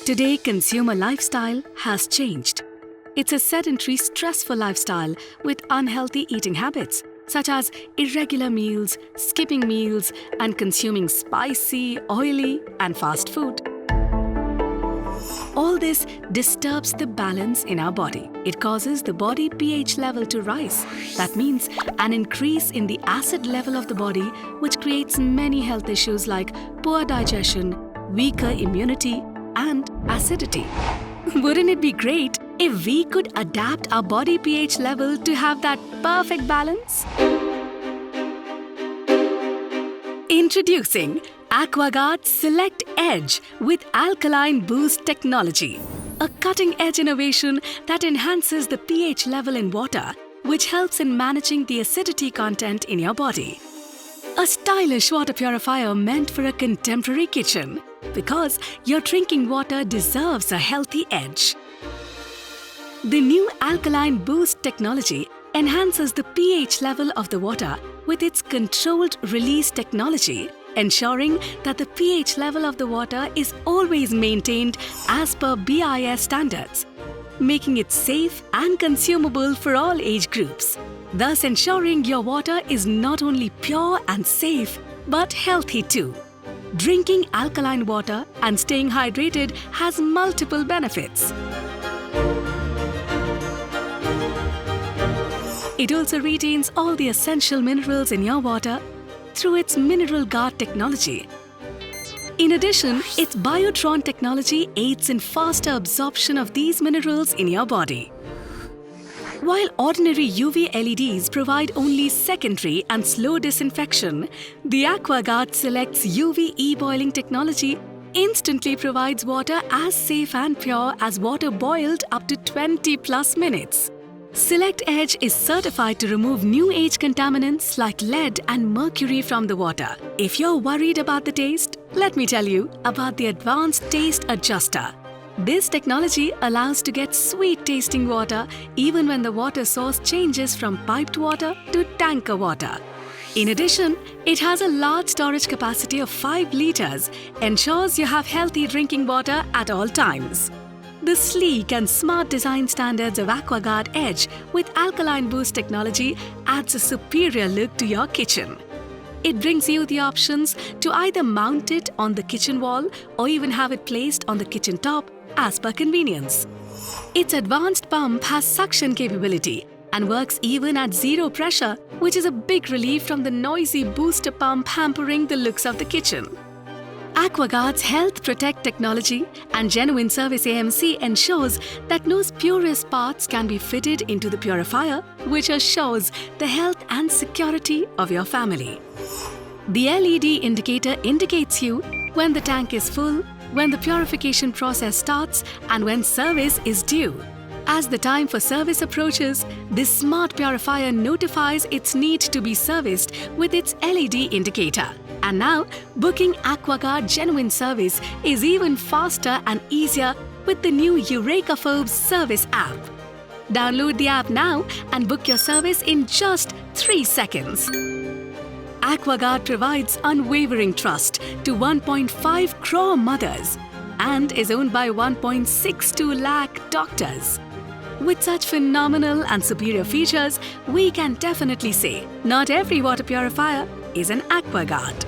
Today, consumer lifestyle has changed. It's a sedentary, stressful lifestyle with unhealthy eating habits, such as irregular meals, skipping meals, and consuming spicy, oily, and fast food. All this disturbs the balance in our body. It causes the body pH level to rise. That means an increase in the acid level of the body, which creates many health issues like poor digestion, weaker immunity, and acidity. Wouldn't it be great if we could adapt our body pH level to have that perfect balance? Introducing AquaGuard Select Edge with Alkaline Boost technology, a cutting-edge innovation that enhances the pH level in water, which helps in managing the acidity content in your body. A stylish water purifier meant for a contemporary kitchen, because your drinking water deserves a healthy edge. The new Alkaline Boost technology enhances the pH level of the water with its controlled release technology, ensuring that the pH level of the water is always maintained as per BIS standards, making it safe and consumable for all age groups, thus ensuring your water is not only pure and safe, but healthy too. Drinking alkaline water and staying hydrated has multiple benefits. It also retains all the essential minerals in your water through its Mineral Guard technology. In addition, its Biotron technology aids in faster absorption of these minerals in your body. While ordinary UV LEDs provide only secondary and slow disinfection, the AquaGuard Select's UV e-boiling technology instantly provides water as safe and pure as water boiled up to 20+ minutes. Select Edge is certified to remove new age contaminants like lead and mercury from the water. If you're worried about the taste, let me tell you about the Advanced Taste Adjuster. This technology allows to get sweet-tasting water even when the water source changes from piped water to tanker water. In addition, it has a large storage capacity of 5 liters, ensures you have healthy drinking water at all times. The sleek and smart design standards of AquaGuard Edge with Alkaline Boost technology adds a superior look to your kitchen. It brings you the options to either mount it on the kitchen wall or even have it placed on the kitchen top as per convenience. Its advanced pump has suction capability and works even at zero pressure, which is a big relief from the noisy booster pump hampering the looks of the kitchen. AquaGuard's Health Protect technology and Genuine Service AMC ensures that no spurious parts can be fitted into the purifier, which assures the health and security of your family. The LED indicator indicates you when the tank is full, when the purification process starts, and when service is due. As the time for service approaches, this smart purifier notifies its need to be serviced with its LED indicator. And now, booking AquaGuard Genuine Service is even faster and easier with the new EurekaPhobes service app. Download the app now and book your service in just 3 seconds. AquaGuard provides unwavering trust to 1.5 crore mothers and is owned by 1.62 lakh doctors. With such phenomenal and superior features, we can definitely say not every water purifier is an AquaGuard.